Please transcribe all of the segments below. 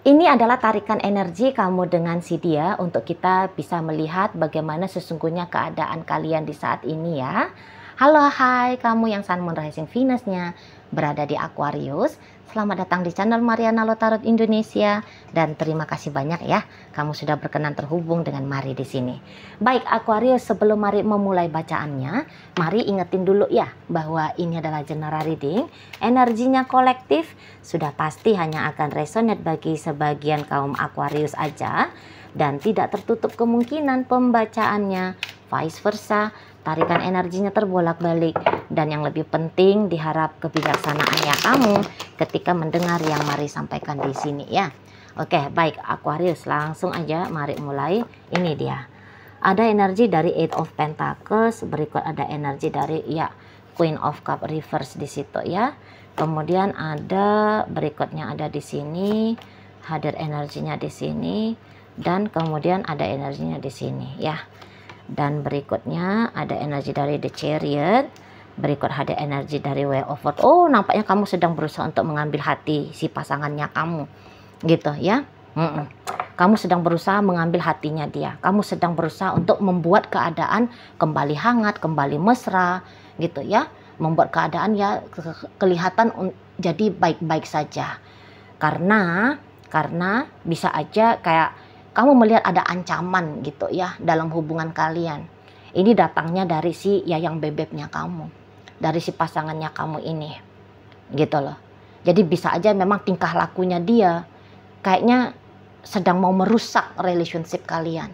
Ini adalah tarikan energi kamu dengan si dia untuk kita bisa melihat bagaimana sesungguhnya keadaan kalian di saat ini ya. Halo, hai kamu yang Sun Moon Rising Venus-nya berada di Aquarius. Selamat datang di channel Mariana Lotarot Indonesia dan terima kasih banyak ya kamu sudah berkenan terhubung dengan Mari di sini. Baik Aquarius, sebelum Mari memulai bacaannya, Mari ingetin dulu ya bahwa ini adalah general reading. Energinya kolektif, sudah pasti hanya akan resonate bagi sebagian kaum Aquarius aja dan tidak tertutup kemungkinan pembacaannya vice versa. Tarikan energinya terbolak-balik dan yang lebih penting diharap kebijaksanaannya kamu ketika mendengar yang Mari sampaikan di sini ya. Oke, baik Aquarius, langsung aja Mari mulai. Ini dia. Ada energi dari Eight of Pentacles, berikut ada energi dari ya Queen of Cup reverse di situ ya. Kemudian ada berikutnya ada di sini, hadir energinya di sini dan kemudian ada energinya di sini ya. Dan berikutnya ada energi dari The Chariot, berikut ada energi dari Way of Words. Oh, nampaknya kamu sedang berusaha untuk mengambil hati si pasangannya kamu gitu ya. Kamu sedang berusaha mengambil hatinya dia, kamu sedang berusaha untuk membuat keadaan kembali hangat, kembali mesra gitu ya, membuat keadaan ya kelihatan jadi baik-baik saja, karena bisa aja kayak kamu melihat ada ancaman gitu ya dalam hubungan kalian. Ini datangnya dari si yayang bebeknya kamu, dari si pasangannya kamu ini gitu loh. Jadi bisa aja memang tingkah lakunya dia kayaknya sedang mau merusak relationship kalian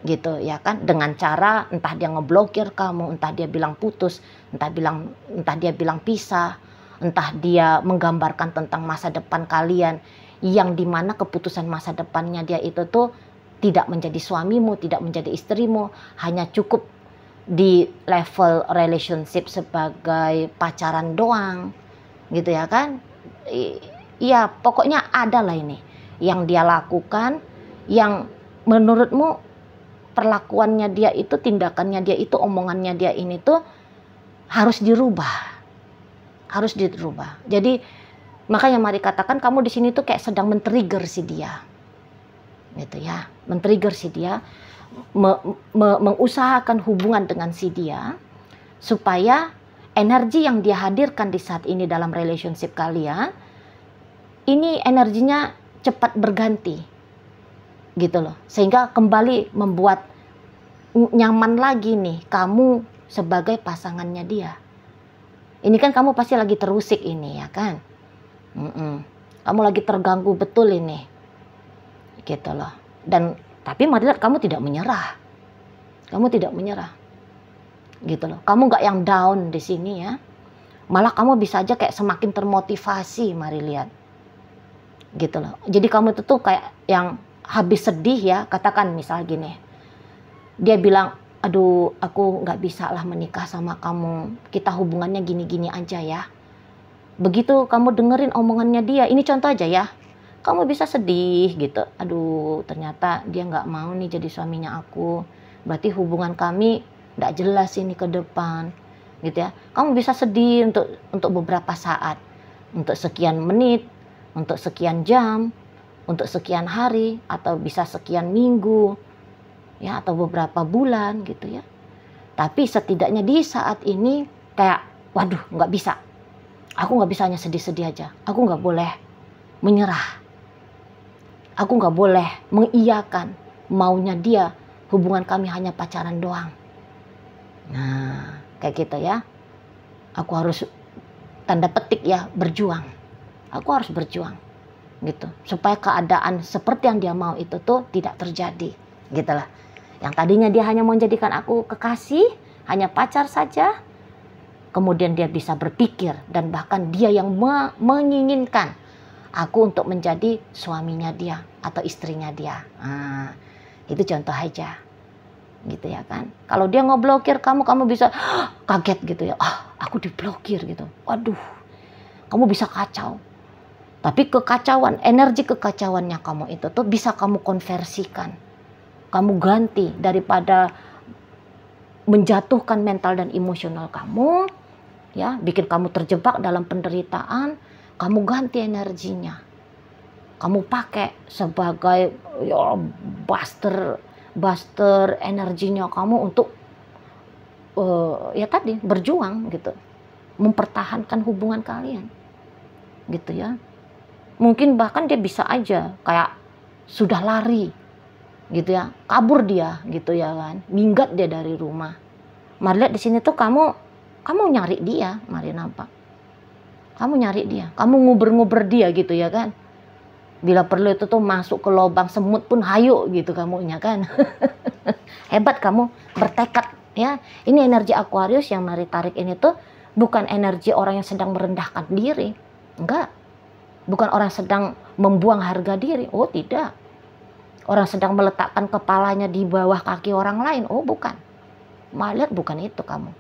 gitu ya kan, dengan cara entah dia ngeblokir kamu, entah dia bilang putus, entah dia bilang pisah, entah dia menggambarkan tentang masa depan kalian yang dimana keputusan masa depannya dia itu tuh tidak menjadi suamimu, tidak menjadi istrimu, hanya cukup di level relationship sebagai pacaran doang gitu ya kan. Iya, pokoknya ada lah ini yang dia lakukan yang menurutmu perlakuannya dia itu, tindakannya dia itu, omongannya dia ini tuh harus dirubah. Jadi makanya Mari katakan kamu di sini tuh kayak sedang men-trigger si dia. Gitu ya, men-trigger si dia, mengusahakan hubungan dengan si dia supaya energi yang dia hadirkan di saat ini dalam relationship kalian ini energinya cepat berganti gitu loh, sehingga kembali membuat nyaman lagi nih kamu sebagai pasangannya dia. Ini kan kamu pasti lagi terusik ini ya kan, kamu lagi terganggu betul ini gitu loh. Dan tapi Mari lihat kamu tidak menyerah, gitu loh. Kamu nggak yang down di sini ya, malah kamu bisa aja kayak semakin termotivasi Mari lihat gitu loh. Jadi kamu itu tuh kayak yang habis sedih ya, katakan misal gini, dia bilang aduh aku nggak bisa lah menikah sama kamu, kita hubungannya gini-gini aja ya. Begitu kamu dengerin omongannya dia, ini contoh aja ya, kamu bisa sedih gitu, aduh ternyata dia nggak mau nih jadi suaminya aku, berarti hubungan kami nggak jelas ini ke depan gitu ya. Kamu bisa sedih untuk beberapa saat, untuk sekian menit, untuk sekian jam, untuk sekian hari, atau bisa sekian minggu ya, atau beberapa bulan gitu ya. Tapi setidaknya di saat ini kayak waduh nggak bisa, aku nggak bisa hanya sedih-sedih aja, aku nggak boleh menyerah, aku nggak boleh mengiyakan maunya dia, hubungan kami hanya pacaran doang. Nah kayak gitu ya, aku harus tanda petik ya berjuang. Aku harus berjuang gitu supaya keadaan seperti yang dia mau itu tuh tidak terjadi gitulah. Yang tadinya dia hanya menjadikan aku kekasih, hanya pacar saja, kemudian dia bisa berpikir dan bahkan dia yang menginginkan aku untuk menjadi suaminya dia atau istrinya dia. Nah, itu contoh aja gitu ya kan. Kalau dia ngeblokir kamu bisa kaget gitu ya, aku diblokir gitu, waduh kamu bisa kacau. Tapi kekacauan, energi kekacauannya kamu itu tuh bisa kamu konversikan, kamu ganti, daripada menjatuhkan mental dan emosional kamu ya, bikin kamu terjebak dalam penderitaan, kamu ganti energinya kamu pakai sebagai ya, buster energinya kamu untuk ya tadi berjuang gitu, mempertahankan hubungan kalian gitu ya. Mungkin bahkan dia bisa aja kayak sudah lari gitu ya, kabur dia gitu ya kan, minggat dia dari rumah. Mari lihat di sini tuh kamu nyari dia, mari nampak. Kamu nyari dia, kamu nguber-nguber dia gitu ya kan. Bila perlu itu tuh masuk ke lubang semut pun hayu gitu kamunya kan. Hebat kamu, bertekad ya. Ini energi Aquarius yang Mari tarik ini tuh bukan energi orang yang sedang merendahkan diri. Enggak. Bukan orang sedang membuang harga diri. Oh tidak. Orang sedang meletakkan kepalanya di bawah kaki orang lain. Oh bukan. Mari lihat bukan itu kamu.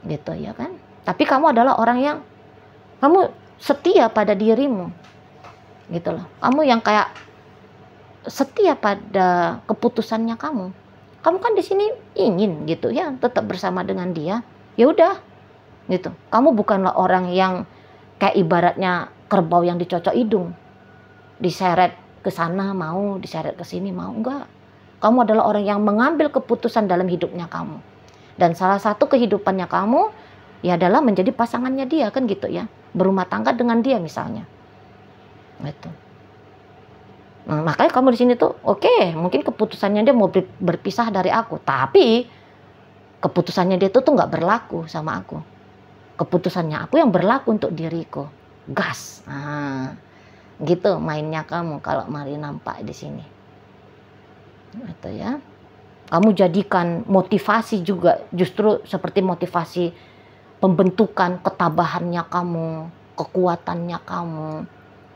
Gitu ya kan. Tapi kamu adalah orang yang kamu setia pada dirimu. Gitu loh. Kamu yang kayak setia pada keputusannya kamu. Kamu kan di sini ingin gitu ya, tetap bersama dengan dia. Ya udah. Gitu. Kamu bukanlah orang yang kayak ibaratnya kerbau yang dicocok hidung. Diseret ke sana mau, diseret ke sini mau, enggak. Kamu adalah orang yang mengambil keputusan dalam hidupnya kamu. Dan salah satu kehidupannya kamu ya adalah menjadi pasangannya dia kan gitu ya. Berumah tangga dengan dia misalnya. Gitu. Nah, makanya kamu di sini tuh oke, mungkin keputusannya dia mau berpisah dari aku, tapi keputusannya dia tuh nggak berlaku sama aku. Keputusannya aku yang berlaku untuk diriku. Gas. Nah, gitu mainnya kamu kalau Mari nampak di sini. Gitu ya. Kamu jadikan motivasi juga justru seperti motivasi pembentukan ketabahannya kamu, kekuatannya kamu,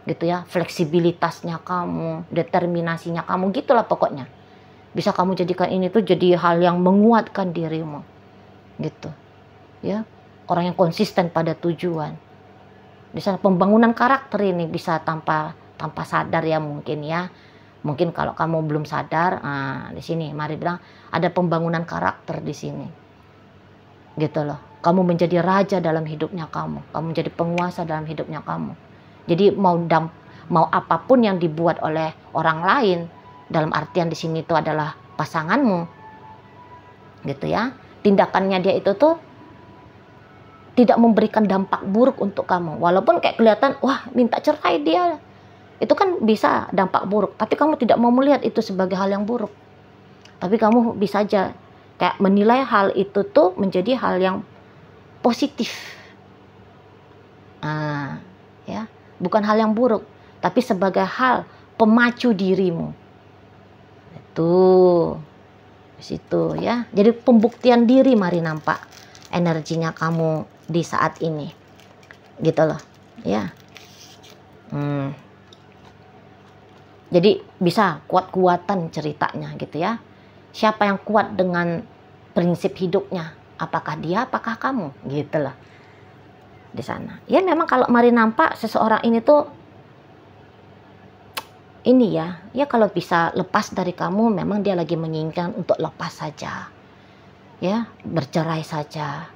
gitu ya, fleksibilitasnya kamu, determinasinya kamu, gitulah pokoknya. Bisa kamu jadikan ini tuh jadi hal yang menguatkan dirimu, gitu, ya, orang yang konsisten pada tujuan. Di sana pembangunan karakter ini bisa tanpa sadar ya mungkin ya. Mungkin kalau kamu belum sadar, di sini Mari bilang ada pembangunan karakter di sini, gitu loh. Kamu menjadi raja dalam hidupnya kamu menjadi penguasa dalam hidupnya kamu. Jadi mau apapun yang dibuat oleh orang lain, dalam artian di sini itu adalah pasanganmu, gitu ya. Tindakannya dia itu tuh tidak memberikan dampak buruk untuk kamu, walaupun kayak kelihatan wah minta cerai dia. Itu kan bisa dampak buruk, tapi kamu tidak mau melihat itu sebagai hal yang buruk. Tapi kamu bisa aja kayak menilai hal itu tuh menjadi hal yang positif. Ya, bukan hal yang buruk, tapi sebagai hal pemacu dirimu. Itu di situ ya. Jadi pembuktian diri Mari nampak energinya kamu di saat ini. Gitu loh, ya. Jadi bisa kuat-kuatan ceritanya gitu ya. Siapa yang kuat dengan prinsip hidupnya? Apakah dia, apakah kamu? Gitu loh. Di sana. Ya memang kalau Mari nampak seseorang ini tuh ini ya kalau bisa lepas dari kamu, memang dia lagi menginginkan untuk lepas saja. Ya, bercerai saja.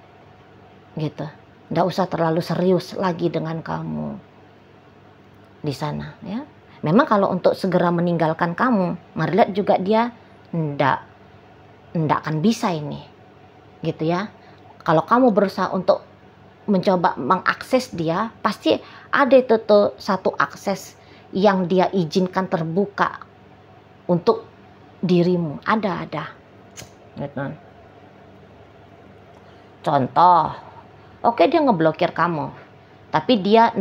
Gitu. Nggak usah terlalu serius lagi dengan kamu. Di sana ya. Memang kalau untuk segera meninggalkan kamu, Mari lihat juga dia ndak akan bisa ini. Gitu ya. Kalau kamu berusaha untuk mencoba mengakses dia, pasti ada itu tuh satu akses yang dia izinkan terbuka untuk dirimu. Ada. Gitu. Contoh, oke dia ngeblokir kamu, tapi dia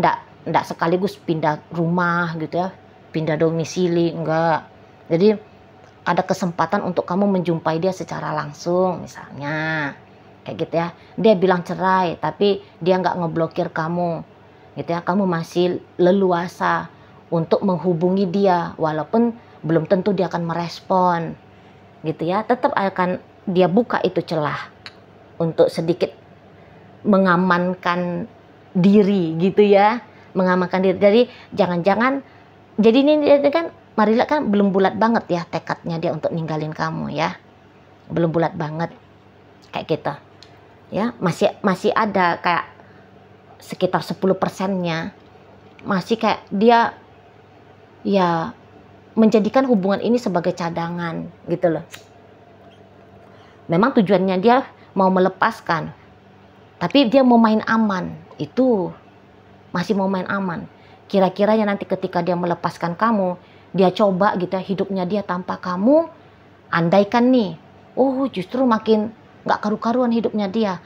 ndak sekaligus pindah rumah gitu ya, pindah domisili, enggak. Jadi ada kesempatan untuk kamu menjumpai dia secara langsung misalnya. Kayak gitu ya. Dia bilang cerai, tapi dia nggak ngeblokir kamu. Gitu ya. Kamu masih leluasa untuk menghubungi dia, walaupun belum tentu dia akan merespon. Gitu ya. Tetap akan dia buka itu celah untuk sedikit mengamankan diri gitu ya. Mengamankan diri. Jadi jangan-jangan, jadi ini kan Mari lihat kan belum bulat banget ya tekadnya dia untuk ninggalin kamu ya. Belum bulat banget. Kayak gitu. Ya, masih ada kayak sekitar 10%-nya masih kayak dia ya menjadikan hubungan ini sebagai cadangan gitu loh. Memang tujuannya dia mau melepaskan, tapi dia mau main aman, itu masih mau main aman. Kira-kiranya nanti ketika dia melepaskan kamu, dia coba gitu ya, hidupnya dia tanpa kamu, andaikan nih, oh justru makin nggak karu-karuan hidupnya dia,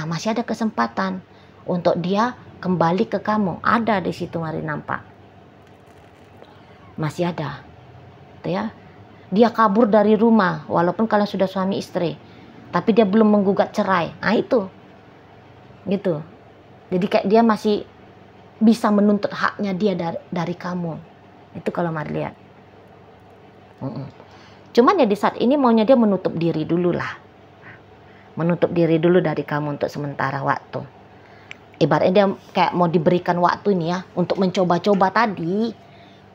masih ada kesempatan untuk dia kembali ke kamu. Ada di situ, mari nampak. Masih ada. Gitu ya. Dia kabur dari rumah walaupun kalian sudah suami istri, tapi dia belum menggugat cerai. Itu. Gitu. Jadi kayak dia masih bisa menuntut haknya dia dari kamu. Itu kalau mari lihat. Cuman ya di saat ini maunya dia menutup diri dulu lah. Menutup diri dulu dari kamu untuk sementara waktu. Ibaratnya dia kayak mau diberikan waktu nih ya untuk mencoba-coba tadi.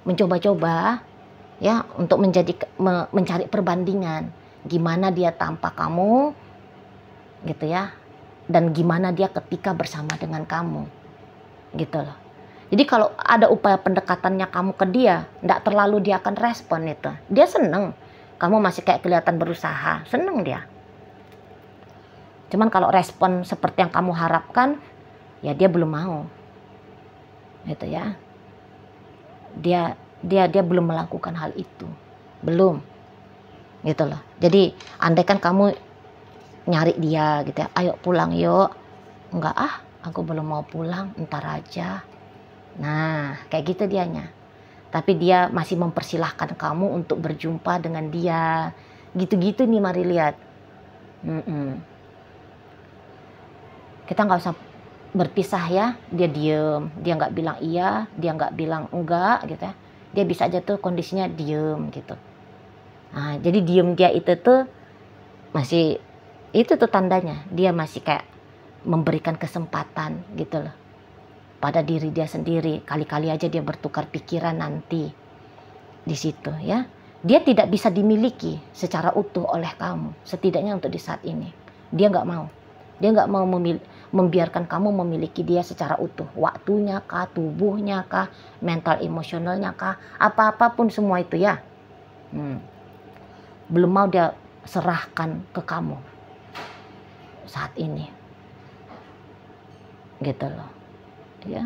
Mencoba-coba ya untuk mencari perbandingan. Gimana dia tanpa kamu gitu ya. Dan gimana dia ketika bersama dengan kamu. Gitu loh. Jadi kalau ada upaya pendekatannya kamu ke dia, enggak terlalu dia akan respon itu. Dia seneng. Kamu masih kayak kelihatan berusaha. Seneng dia. Cuman kalau respon seperti yang kamu harapkan, ya dia belum mau. Gitu ya. Dia belum melakukan hal itu. Belum. Gitu loh. Jadi andaikan kamu nyari dia gitu ya. Ayo pulang yuk. Enggak aku belum mau pulang, ntar aja. Nah, kayak gitu dianya. Tapi dia masih mempersilahkan kamu untuk berjumpa dengan dia. Gitu-gitu nih mari lihat. Kita nggak usah berpisah ya. Dia diem, dia nggak bilang iya, dia nggak bilang enggak gitu ya. Dia bisa aja tuh kondisinya diem gitu. Nah, jadi diem dia itu tuh masih, itu tuh tandanya dia masih kayak memberikan kesempatan gitu loh pada diri dia sendiri. Kali-kali aja dia bertukar pikiran nanti di situ ya. Dia tidak bisa dimiliki secara utuh oleh kamu, setidaknya untuk di saat ini. Dia nggak mau. Dia nggak mau membiarkan kamu memiliki dia secara utuh. Waktunya kah, tubuhnya kah, mental emosionalnya kah, apa-apapun semua itu ya. Belum mau dia serahkan ke kamu saat ini. Gitu loh. Ya.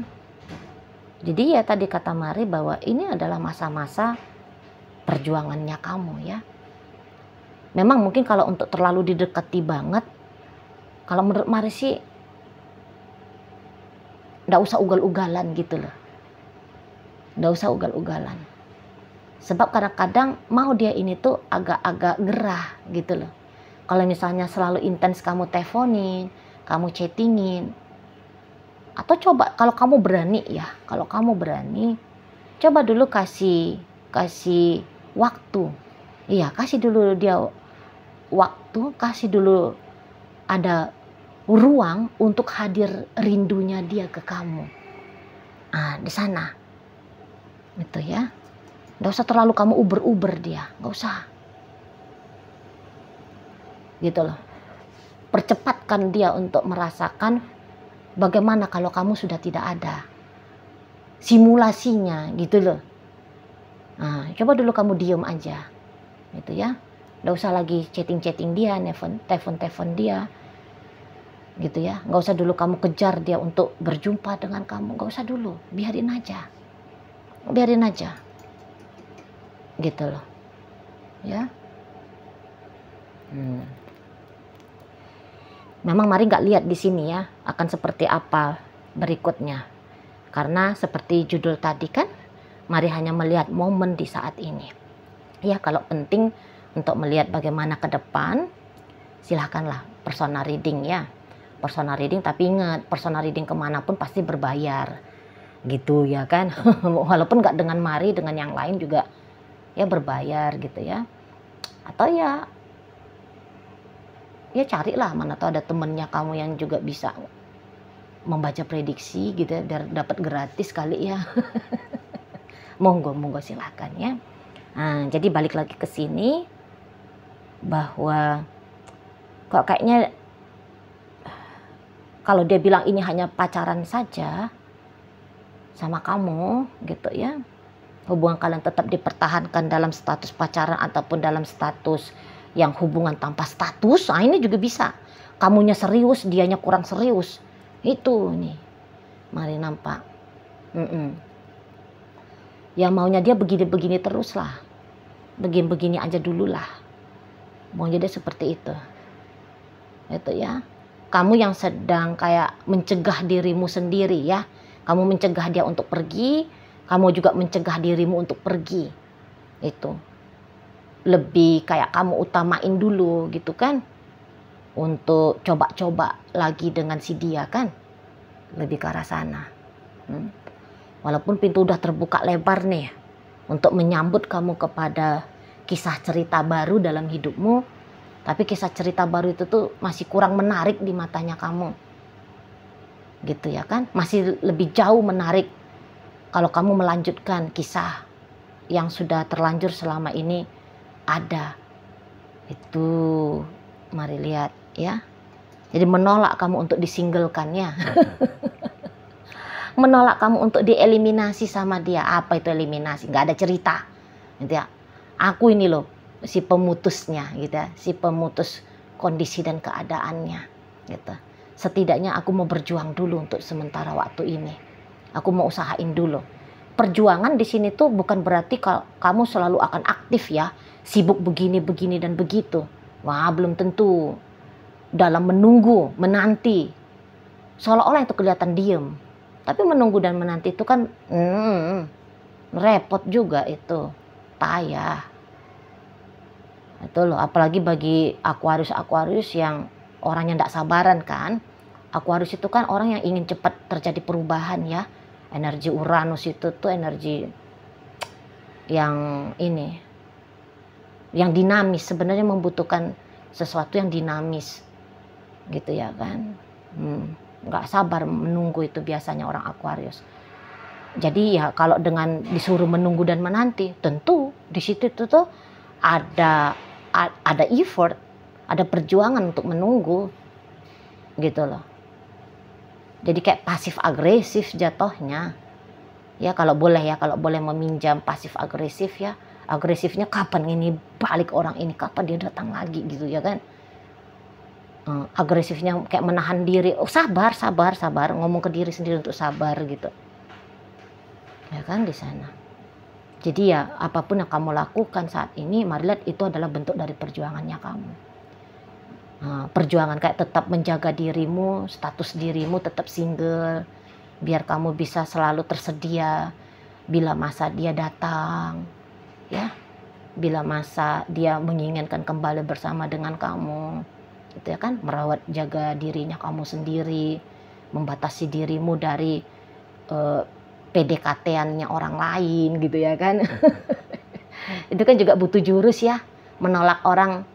Jadi ya tadi kata Mari bahwa ini adalah masa-masa perjuangannya kamu ya. Memang mungkin kalau untuk terlalu didekati banget, kalau menurut Mari sih nggak usah ugal-ugalan gitu loh. Nggak usah ugal-ugalan. Sebab kadang-kadang mau dia ini tuh agak-agak gerah gitu loh. Kalau misalnya selalu intens kamu teleponin, kamu chattingin, atau coba kalau kamu berani ya, kalau kamu berani, coba dulu kasih waktu. Iya, kasih dulu dia waktu, kasih dulu ada ruang untuk hadir rindunya dia ke kamu. Di sana. Gitu ya. Nggak usah terlalu kamu uber-uber dia, nggak usah. Gitu loh. Percepatkan dia untuk merasakan bagaimana kalau kamu sudah tidak ada. Simulasinya gitu loh. Coba dulu kamu diem aja. Gitu ya. Nggak usah lagi chatting-chatting dia, telepon dia. Gitu ya. Nggak usah dulu kamu kejar dia untuk berjumpa dengan kamu. Nggak usah dulu. Biarin aja. Biarin aja. Gitu loh. Ya. Memang Mari nggak lihat di sini ya akan seperti apa berikutnya. Karena seperti judul tadi kan, Mari hanya melihat momen di saat ini. Ya kalau penting untuk melihat bagaimana ke depan, silahkanlah personal reading ya. Personal reading, tapi ingat personal reading kemanapun pasti berbayar. Gitu ya kan. Walaupun nggak dengan Mari, dengan yang lain juga ya berbayar gitu ya. Atau ya carilah, mana tahu ada temennya kamu yang juga bisa membaca prediksi gitu ya, biar dapat gratis kali ya. monggo silahkan ya. Jadi balik lagi ke sini bahwa kok kayaknya kalau dia bilang ini hanya pacaran saja sama kamu gitu ya, hubungan kalian tetap dipertahankan dalam status pacaran ataupun dalam status yang hubungan tanpa status. Nah, ini juga bisa. Kamunya serius, dianya kurang serius. Itu nih. Mari nampak. Ya maunya dia begini-begini terus lah. Begini-begini aja dulu lah. Maunya dia seperti itu. Itu ya. Kamu yang sedang kayak mencegah dirimu sendiri ya. Kamu mencegah dia untuk pergi. Kamu juga mencegah dirimu untuk pergi. Itu. Lebih kayak kamu utamain dulu gitu kan. Untuk coba-coba lagi dengan si dia kan. Lebih ke arah sana. Walaupun pintu udah terbuka lebar nih. Untuk menyambut kamu kepada kisah cerita baru dalam hidupmu. Tapi kisah cerita baru itu tuh masih kurang menarik di matanya kamu. Gitu ya kan. Masih lebih jauh menarik. Kalau kamu melanjutkan kisah yang sudah terlanjur selama ini ada. Itu mari lihat ya. Jadi menolak kamu untuk disinglekannya. Menolak kamu untuk dieliminasi sama dia. Apa itu eliminasi? Nggak ada cerita. Gitu ya. Aku ini loh si pemutusnya gitu ya. Si pemutus kondisi dan keadaannya gitu. Setidaknya aku mau berjuang dulu untuk sementara waktu ini. Aku mau usahain dulu. Perjuangan di sini tuh bukan berarti kalau kamu selalu akan aktif ya, sibuk begini, begini dan begitu. Wah, belum tentu. Dalam menunggu, menanti, seolah-olah itu kelihatan diem. Tapi menunggu dan menanti itu kan repot juga itu, payah. Itu loh, apalagi bagi Aquarius yang orangnya tidak sabaran kan. Aquarius itu kan orang yang ingin cepat terjadi perubahan ya. Energi Uranus itu tuh energi yang ini, yang dinamis, sebenarnya membutuhkan sesuatu yang dinamis gitu ya kan. Nggak sabar menunggu itu biasanya orang Aquarius. Jadi ya kalau dengan disuruh menunggu dan menanti, tentu di situ tuh ada effort, ada perjuangan untuk menunggu gitu loh. Jadi kayak pasif agresif jatuhnya. Ya kalau boleh meminjam pasif agresif ya. Agresifnya kapan ini balik orang ini, kapan dia datang lagi gitu ya kan. Agresifnya kayak menahan diri. Oh sabar, ngomong ke diri sendiri untuk sabar gitu. Ya kan di sana. Jadi ya apapun yang kamu lakukan saat ini, mari lihat itu adalah bentuk dari perjuangannya kamu. Perjuangan kayak tetap menjaga dirimu, status dirimu tetap single, biar kamu bisa selalu tersedia bila masa dia datang, ya, bila masa dia menginginkan kembali bersama dengan kamu, gitu ya kan, merawat jaga dirinya kamu sendiri, membatasi dirimu dari PDKT-annya orang lain, gitu ya kan. Itu kan juga butuh jurus ya, menolak orang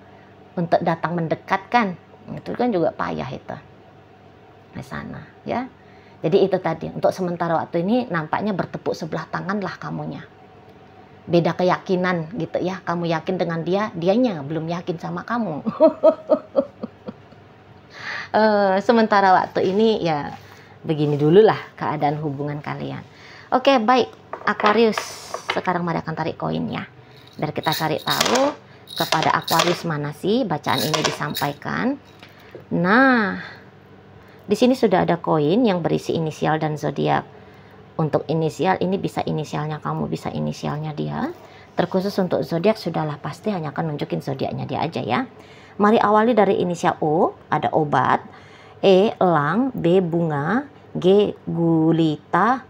untuk datang mendekat kan, itu kan juga payah itu di sana ya. Jadi itu tadi, untuk sementara waktu ini nampaknya bertepuk sebelah tangan lah kamunya, beda keyakinan gitu ya. Kamu yakin dengan dia, dianya belum yakin sama kamu. Sementara waktu ini ya begini dulu lah keadaan hubungan kalian. Oke baik Aquarius, sekarang mari akan tarik koinnya biar kita cari tahu kepada Aquarius mana sih bacaan ini disampaikan. Nah, di sini sudah ada koin yang berisi inisial dan zodiak. Untuk inisial ini bisa inisialnya kamu, bisa inisialnya dia. Terkhusus untuk zodiak sudahlah pasti hanya akan nunjukin zodiaknya dia aja ya. Mari awali dari inisial O, ada obat, E elang, B bunga, G gulita,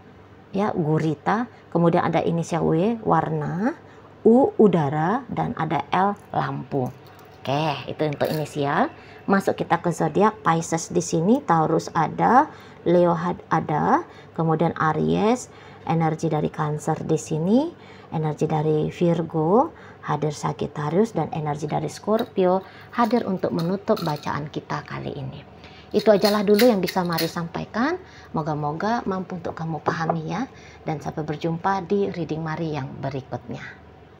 ya gurita. Kemudian ada inisial W warna, U udara, dan ada L lampu. Oke, itu untuk inisial. Masuk kita ke zodiak. Pisces di sini, Taurus ada, Leo ada, kemudian Aries, energi dari Cancer di sini, energi dari Virgo, hadir Sagittarius, dan energi dari Scorpio hadir untuk menutup bacaan kita kali ini. Itu ajalah dulu yang bisa Mari sampaikan. Moga-moga mampu untuk kamu pahami ya. Dan sampai berjumpa di reading Mari yang berikutnya.